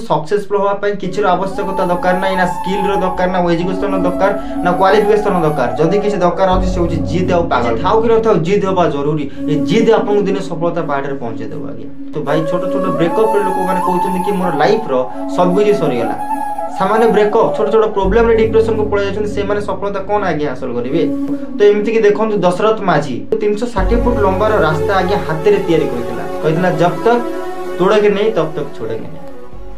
Successful होगा पाई किछि आवश्यकता दरकार ना ना स्किल रो दरकार ना एजुकेशन दरकार ना क्वालिफिकेशन दरकार जदि किछि दरकार अछि से होछि जिद आ पागल थाउ कि न थाउ जिद होबा जरूरी ए जिद आपन दिन सफलता पहाड़ पहुंचे देबो आगे। तो भाई छोट छोट ब्रेकअप रे लोक माने कहउछन कि मोर लाइफ रो सब कुछ सरी गला सामान्य ब्रेकअप छोट छोट प्रॉब्लम रे डिप्रेशन को पळे जाछन से माने सफलता कोन आगे हासिल करिवे। तो एमिति कि देखंतु दशरथ माझी 360 फुट लंबा रो रास्ता आगे हाथ रे तैयारी करथिला कहथिला जब तक तोड़ेगे नहीं तब तक छोड़ेगे नहीं।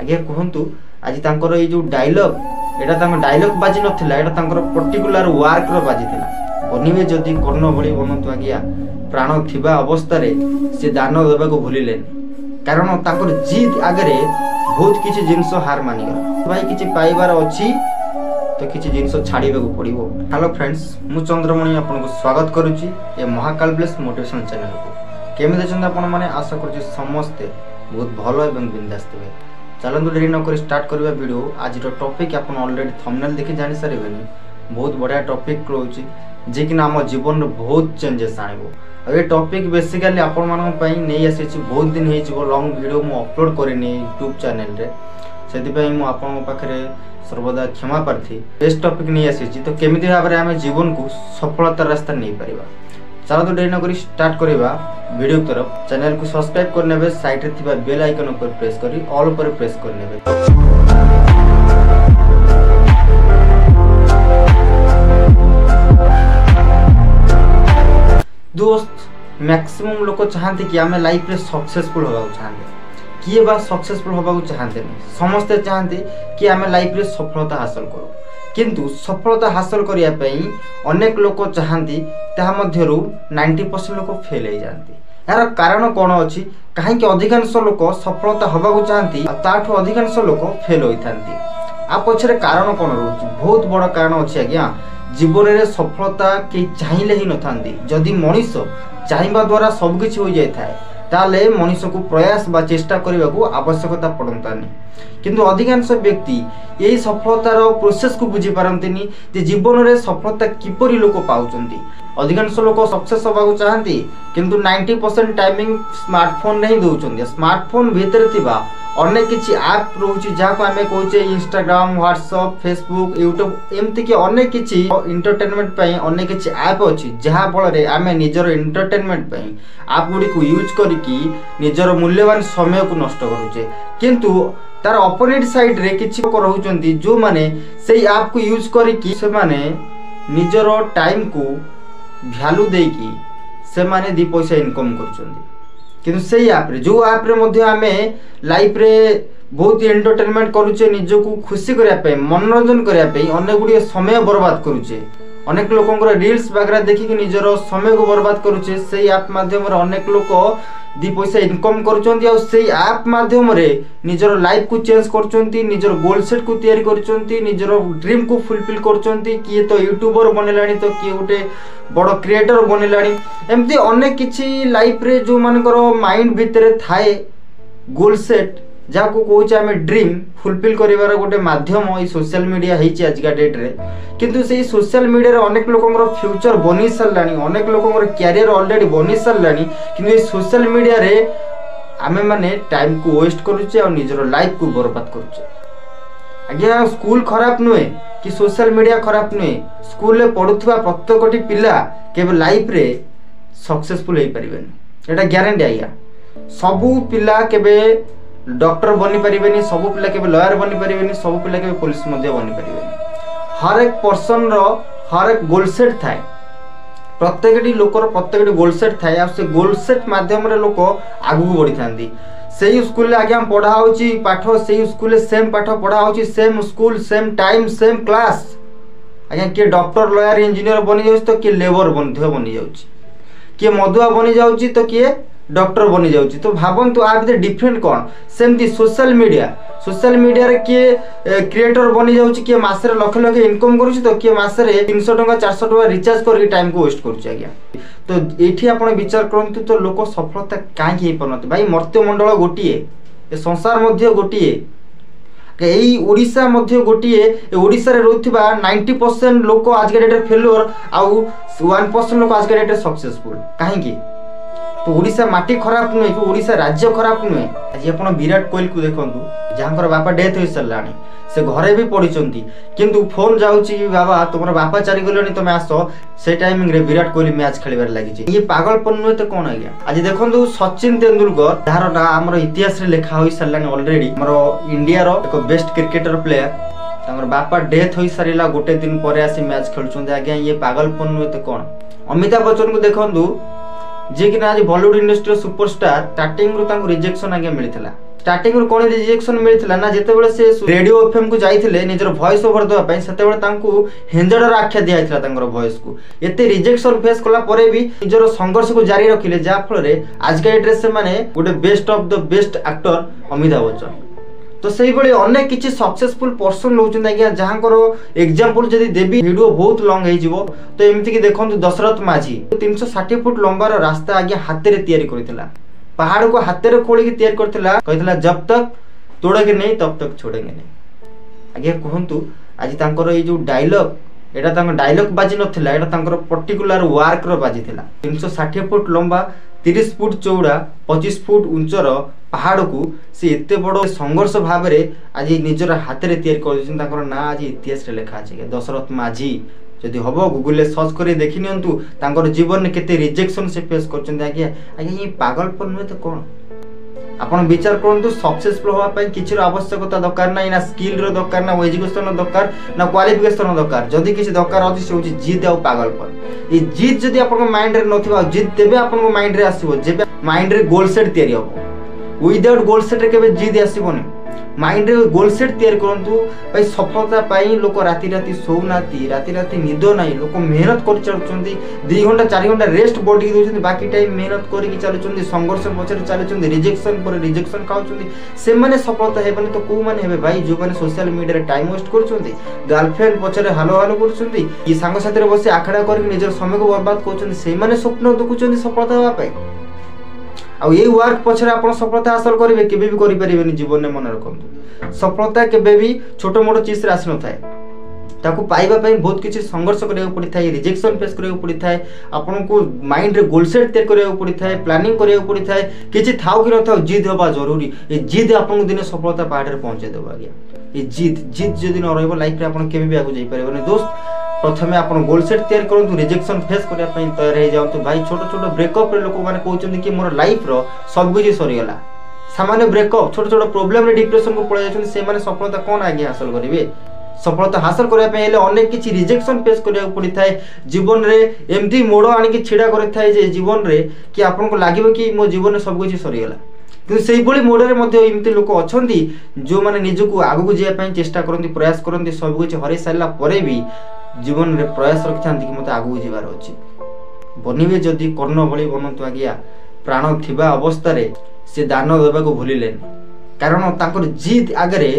आगे कहतु आज तांकर ये जो डायलॉग एटा तांकर डायलॉग बाजी नथिला एटा तांकर पर्टिकुलर वर्क रो बाजी थिला बनिवे जदी कर्ण भली बनतु आगिया प्राण थिबा अवस्था रे से दान देबा को भूलिले कारण तांकर जिद आगरे बहुत किछि जिंस हार मानि गला भाई किछि पाइबार अछि तो किछि जिंस छाड़ीबा को पड़िबो। हेलो फ्रेंड्स मु चंद्रमणि आपन को स्वागत करूची ए महाकाल ब्लेस मोटिवेशन चैनल को केमे देछन आपन माने आशा करूची समस्त बहुत भलो एवं बिंदास थे। चलतु डेरी नक स्टार्ट करवा वीडियो आज टॉपिक आप ऑलरेडी थंबनेल देखि जानि सारिबेनी बहुत बढ़िया टॉपिक रोची जे कि आम जीवन में बहुत चेंजेस आनिबो। ये टॉपिक बेसिकली आपण मानन पई नै आसी बहुत दिन हे छिबो लॉन्ग वीडियो मु अपलोड करिनी यूट्यूब चैनल रे सेति पई मु आपण पाखरे सर्वदा क्षमा प्रार्थी। बेस्ट टॉपिक नै आसी तो केमिति भाबरे हम जीवन को सफलता रास्ता नै परिबा। चलो तो डेरी नक स्टार्ट करवा वीडियो की तरफ। चैनल को सब्सक्राइब करने साइड रे बेल आइकन पर प्रेस करी ऑल पर प्रेस करने। दोस्त मैक्सिमम लोग चाहते कि आम लाइफ रे सक्सेसफुल होगा चाहते किए बा सक्सेसफुल होगा चाहते नहीं समस्ते चाहते कि आम लाइफ रे सफलता हासिल करूँ किंतु सफलता हासिल करिया पई अनेक लोक चाहती ता मध्यरु 90% लोक फेल हो जाती। यार कारण कौन अच्छी कहीं अधिकांश लोक सफलता होगा चाहती ताठू अधिकांश लोक फेल होती आ पछरे कारण कौन रोच बहुत बड़ कारण अच्छे आज्ञा जीवन में सफलता कई चाहिए ही न था जदि मनीष चाहवा द्वारा सबकि हो जाए ताले मनीष को प्रयास बा चेष्टा करने को आवश्यकता पड़तानी किंतु अधिकांश व्यक्ति यही सफलतार प्रोसेस को बुझी पारंतिनी जे जीवन में सफलता किपरि लोक पाउचंती। अधिकांश लोक सक्सेस होगा चाहती किंतु 90% टाइमिंग स्मार्टफोन नहीं दौरान स्मार्टफोन भितर थिबा अनेक किछि ऐप रोची जहाँ को आमे कहूचे इंस्टाग्राम व्हाट्सएप फेसबुक यूट्यूब एमती कि अनेक किछि एंटरटेनमेंट पई अनेक किछि ऐप अछि जहाँ फल रे आमे निजर एंटरटेनमेंट पई ऐप गुडी को यूज करिकि निजर मूल्यवान समय को नष्ट करूचे किंतु तार अपोजिट साइड रे किछि लोक रहउचंती जो माने सेही ऐप को यूज करिकि से माने निजर टाइम को वैल्यू देकी से माने दी पैसा इनकम करचंती किंतु सेही ऐप रे जो ऐप रे मध्ये आमे लाइफ रे बहुत एंटरटेनमेंट करूचे निज को खुशी करिया पे मनोरंजन करिया पे अनेक गुडी समय बर्बाद करूचे अनेक लोकंकर रील्स वगैरह देखिक निजर समय को बर्बाद करूचे सेही ऐप माध्यम रे अनेक लोक दी पैसा इनकम करूचंती आ सेही ऐप माध्यम रे निजर लाइफ को चेंज करूचंती निजर गोल सेट को तैयारी करूचंती निजर ड्रीम को फुलफिल करूचंती किए तो यूट्यूबर बनेलानी तो किए गोटे बड़ क्रिएटर बनेलानी एमती अनेक किछि लाइफ रे जो मानकर माइंड भितर थाए गोल सेट जहाँ को कहूचे आम ड्रीम फुलफिल करिवार गोटे माध्यम ये सोशल मीडिया होइछि आज का डेट रे किंतु से सोशल मीडिया रे अनेक लोकंकर फ्यूचर बनी सारलानी अनेक लोकंकर कैरियर ऑलरेडी बनी सारलानी किंतु ये सोशल मीडिया रे आमे माने टाइम को वेस्ट करूचे और निजर लाइफ को बर्बाद करूचे। आज्ञा स्कूल खराब नुहे कि सोशल मीडिया खराब नुहे स्कूल रे पढुथबा प्रत्येकटी पिला केवल लाइफ रे सक्सेसफुल होई परिबेनी एटा ग्यारंटी आज्ञा सबु पिला केबे डॉक्टर बनी पारिबेनी सबु पिला केबे लॉयर बनी पारिबेनी सबु पिला केबे पुलिस मध्य बनी पारिबेनी हर एक पर्सन रो हर एक गोल सेट थाए प्रत्येकटी लोकर प्रत्येकटी गोल सेट थाए आ से गोल सेट माध्यम रे लोक आगु बढ़ी थांती सेही स्कूल रे आगे हम पढ़ा होची पाठ सेही स्कूल रे सेम पाठ पढ़ा होची same school same time same class आगे के डॉक्टर लॉयर इंजीनियर बनी जाउछ तो के लेबर बनी जाउछ के मधुआ बनी जाउछ तो के डॉक्टर बनी जाउची तो भाबंतु आ भीतर डिफरेंट कौन सेमती सोशल मीडिया रे किए क्रिएटर बनी जाउची किए मासरे लाख लाख इनकम करूची तो किए मासरे 300 टका 400 टका रिचार्ज करके टाइम को वेस्ट करूची आज्ञा। तो एठी आपण विचार करंतु तो लोक सफलता काहे हे परनत भाई मर्त्य मंडल गोटिए ए संसार मध्य गोटिए एई ओडिसा मध्य गोटिए ओडिसा रे रहउथिबा 90% लोक आज के डेट फेल्योर आउ 1% लोक आज के डेट सक्सेसफुल काहे की तो ओडिशा माटी खराब नुहे कि ओडिशा राज्य खराब नुहे। आज आप विराट कोहली को देखंतु जहाँकर बापा डेथ हो सारा से घरे भी पड़ी किंतु फोन जाऊँगी कि बाबा तुम बापा चली गले तुम आस से टाइमिंग रे विराट कोहली मैच खेलबार लगी। ये पागलपन नुहे तो कौन आज्ञा। आज देखो सचिन तेंदुलकर जार ना आम इतिहास लिखा हो सारा अलरेडी आम इंडिया एक बेस्ट क्रिकेटर प्लेयर बापा डेथ हो सारा गोटे दिन पर आसी मैच खेलुंट। आज्ञा ये पागलपन नुहे तो कौन। अमिताभ बच्चन को देखु जी कि आज Bollywood industry superstar starting rejection आज्ञा मिलता। स्टार्टिंग रू कौन रिजेक्शन मिलता ना जितेबाला से रेडियो एफएम को जाइए निजर वॉइस ओवर देवाई से हेंजड़र आख्या दिखाई वॉइस को एते रिजेक्शन फेस कला परे भी निजर संघर्ष को जारी रखिले जहाँफल आज का डेट्रे से गोटे best of the best actor Amitabh Bachchan. तो से अनेक किसी सक्सेसफुल पर्सन रोचन आज्ञा जहाँ एग्जांपल जदि देवी वीडियो बहुत लंग हो तो एमती देखो दशरथ माझी 360 फुट लंबार रास्ता आज्ञा हाथ में तैयारी करथिला। पहाड़ को हाथ में खोल तैयारी करथिला जब तक तोड़ेंगे नहीं तब तक छोड़ेंगे नहीं। आज्ञा कहतु आज तांकर ये जो डायलॉग एटा डायलॉग बाजी नथिला एटा पर्टिकुलर वर्क रो बाजी थिला। 360 फुट लंबा 30 फुट चौड़ा 25 फुट उंचर पहाड़ को से एते बड़ संघर्ष भाव में आज निजर हाथ में तैयारी कर ना आज इतिहास लिखा है दशरथ माझी। जदि हम गूगल सर्च कर देखी नियंतु जीवन में केते रिजेक्शन से फेस कर। आज्ञा ये पागलपन नुहे तो कौन। आपण विचार करूँ सक्सेसफुल होगापी किसी आवश्यकता दरकार ना ना स्किल दरकार ना एजुकेशन दरकार ना क्वालिफिकेशन दरकार। जदि किसी दरकार अच्छी से हूँ जिद आ पागलपन। ये जिद जदि आप माइंड रे नथिबा जिद तेबे आपन माइंड रे आसीबो जेबे माइंड रे गोल सेट तैयारी होबो। विदाउट गोल सेट केबे जिद आसीबोनी। माइंड रे गोल सेट तैयारी करंतु भाई सफलता पाई लोक राति राति सोउनाती राति राति निद नाही लोक मेहनत कर चलुचंदी 2 घंटा 4 घंटा रेस्ट बॉडी की दोचंदी बाकी टाइम मेहनत करके चलुचंदी संघर्ष पछरे चलुचंदी रिजेक्शन पर रिजेक्शन खाउचंदी से माने सफलता हेबनी तो को माने हेबे भाई जो माने सोशल मीडिया रे टाइम वेस्ट करचंदी गर्लफ्रेंड पछरे हालो हालो करचंदी ई सांग साथी रे बसे आखड़ा करके निजर समय को बर्बाद करचंदी से माने स्वप्न देखुचंदी सफलता होबा पाई। आ ये वर्क पछरे आपण सफलता हासिल करेंगे केबे भी करि परिबेनी जीवन में मन रखंतु। सफलता केबे भी छोट मोट चीज रे आसी न थाए ताकू पाइबा पई बहुत किछि संघर्ष करियो पड़ी थाए रिजेक्शन फेस करियो पड़ी थाए आपण को माइंड रे गोल सेट तैयार करियो पड़ी थाए प्लानिंग करियो पड़ी थाए किछि थाउ कि न थाउ जिद होबा जरूरी। ये जिद आपण को दिने सफलता पहाड़ रे पहुंचे देबो। आज्ञा ये जिद जदि न रहबो लाइफ रे आपण केबे भी आगु जाई परिबोनी। दोस्त प्रथमे आपण गोल सेट तैयार करंतु रिजेक्शन फेस करिया पई तैयार हे जाउतु। भाई छोट छोट ब्रेकअप रे लोक माने कहउचंदी कि मोर लाइफ रो सब कुछ सरी गला। सामान्य ब्रेकअप छोट छोट प्रॉब्लम रे डिप्रेशन को पळे जाउछन से माने सफलता कोन आगे हासिल करिवे। सफलता हासिल करिया पई हेले अनेक किछि रिजेक्शन फेस करिया पड़ी थाए जीवन रे एमती मोड़ आनी कि छिडा करे थाए जे जीवन रे कि आपन को लागिवो कि मो जीवन रे सब कुछ सरी गला। किंतु सेही बळी मोडरे मध्ये एमती लोक अछंती जो माने निजको आगु को जिया पई चेष्टा करंती प्रयास करंती सब कुछ हरै सारला परे भी जीवन में प्रयास रखिथांती कि मते आगु जीवार अछि। बनिबे जदि कर्ण भଳି बनंतु। आज्ञा प्राण थिबा अवस्था रे से दान देबा को भूलिलेन कारण तांकर जिद आगरे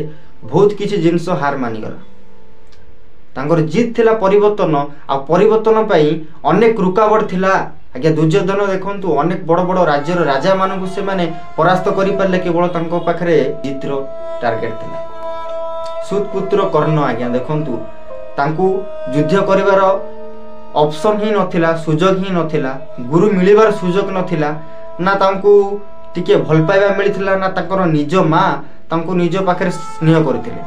बहुत किछि जिंस हार मानि गला। तांकर जिद थिला परिवर्तन आ परिवर्तन पई अनेक रुकावट थिला। आज्ञा दुर्योधन देखंतु अनेक बड़ बड़ राज्यर राजा मानकु से माने परास्त करि पारले केवल तांको पाखरे जिद रो टार्गेट थिला। सुतपुत्र कर्ण आज्ञा देखंतु तांकु युद्ध करिवार ऑप्शन ही नथिला सुजोग ही नथिला गुरु मिलिबार सुजोग नथिला ना तांकु टिके भल पाइबा मिलिथिला ना ताकर निज मां तांकु निज पाखरे स्नेह करथिले।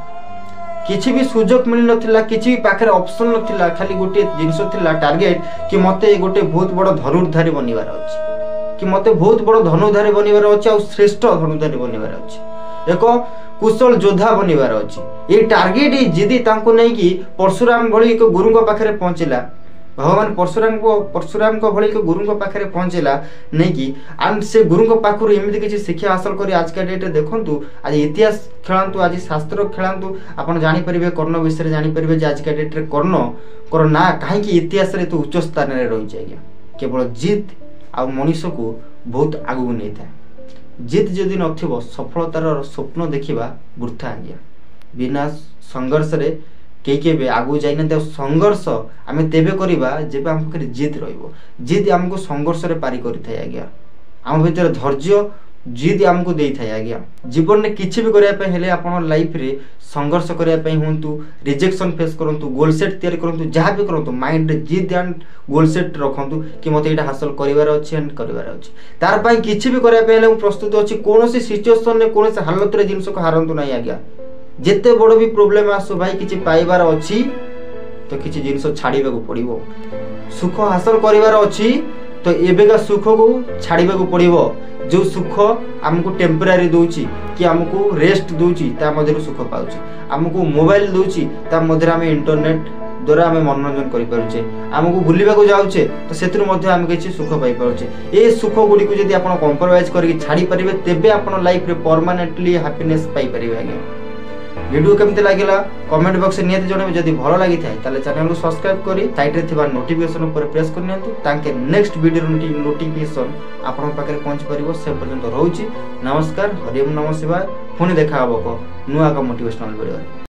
किछि भी सुजोग मिल नथिला किछि भी पाखरे ऑप्शन नथिला खाली गोटे जिंस थिला टार्गेट कि मते गोटे बहुत बड़ धनुर्धारी बनिबार अछि कि मते बहुत बड़ धनुर्धारी बनिबार अछि आ श्रेष्ठ धनुर्धारी बनिबार अछि एक कुशल योद्धा बनिबार अछि। ये टार्गेट ये जिदी तांको नै कि परशुराम भली एक गुरु को पाखरे पहुंचला भगवान परशुराम को भली एक गुरु को पाखरे पहुंचला नै कि आन से गुरु को पाखरु एमिति किछि शिक्षा हासिल करी आज का डेट रे देखंतु आज इतिहास खेलांतु आज शास्त्र खेलांतु आपण जानि परिबे कर्ण विषय जानि परिबे जे आज का डेट रे कर्ण कर ना काहे कि इतिहास रे तो उच्च स्थान रे रहि जाय। केवल जिद आ मनुष्य को बहुत आगु नै था। जिद जदि नथिबो सफलतार स्वप्न देखिबा वृथा। आज्ञा बिना संघर्ष रे केबे आगु जाई न। संघर्ष आमे तेबे करिबा जेबे हम जिद रहिबो। जिद हमको संघर्ष रे पारी करि थाए। आज्ञा आम भीतर धैर्य जिद आमको दे थाए आज्ञा जीवन में किसी भी करने हेले आपण लाइफ रे संघर्ष करने हूँ रिजेक्शन फेस करूँ गोल सेट तैयारी करूँ जहाँ भी करूँ माइंड रे जिद एंड गोल सेट रखु कि मत यहाँ हासिल करार अच्छे एंड करार अच्छे तार पाई किसी भी करने प्रस्तुत अच्छी कौन सिचुएसन में कौन हालत रे जिनस को हारतु ना आज्ञा जिते बड़ भी प्रोब्लेम आसु भाई किसी पाइबार अच्छी तो किसी जिनस छाड़ा पड़ो सुख हासिल करार अच्छी तो एवेका सुख को छाड़ा पड़ो जो सुख आमको टेम्परारी दूची कि आमको रेस्ट दूची ता मध्य सुख पाउची आमको मोबाइल दूची ता मध्य आम इंटरनेट द्वारा आम मनोरंजन करें आमको बुलवाक जाऊे तो से आम किसी सुख पाइपे ये सुख गुड़ी को जब आप कंप्रोमाइज करके छाड़ी पारे तेबे आप लाइफ रे परमानेंटली हैप्पीनेस पाइपर आज्ञा वीडियो केमती लगे कमेंट बॉक्स में निहती जनइबे जदि भल लगी थाए चैनल को सब्सक्राइब करी साइड रे थिबा नोटिफिकेशन पर प्रेस कर नियंतु ताके नेक्स्ट वीडियो नोटिफिकेशन आपन पाखरे पहुंच परिबो से पर्यंत रहउची नमस्कार हरिओम नमः शिवाय पुणी देखा हबो नुआ का मोटिवेशनल वीडियो।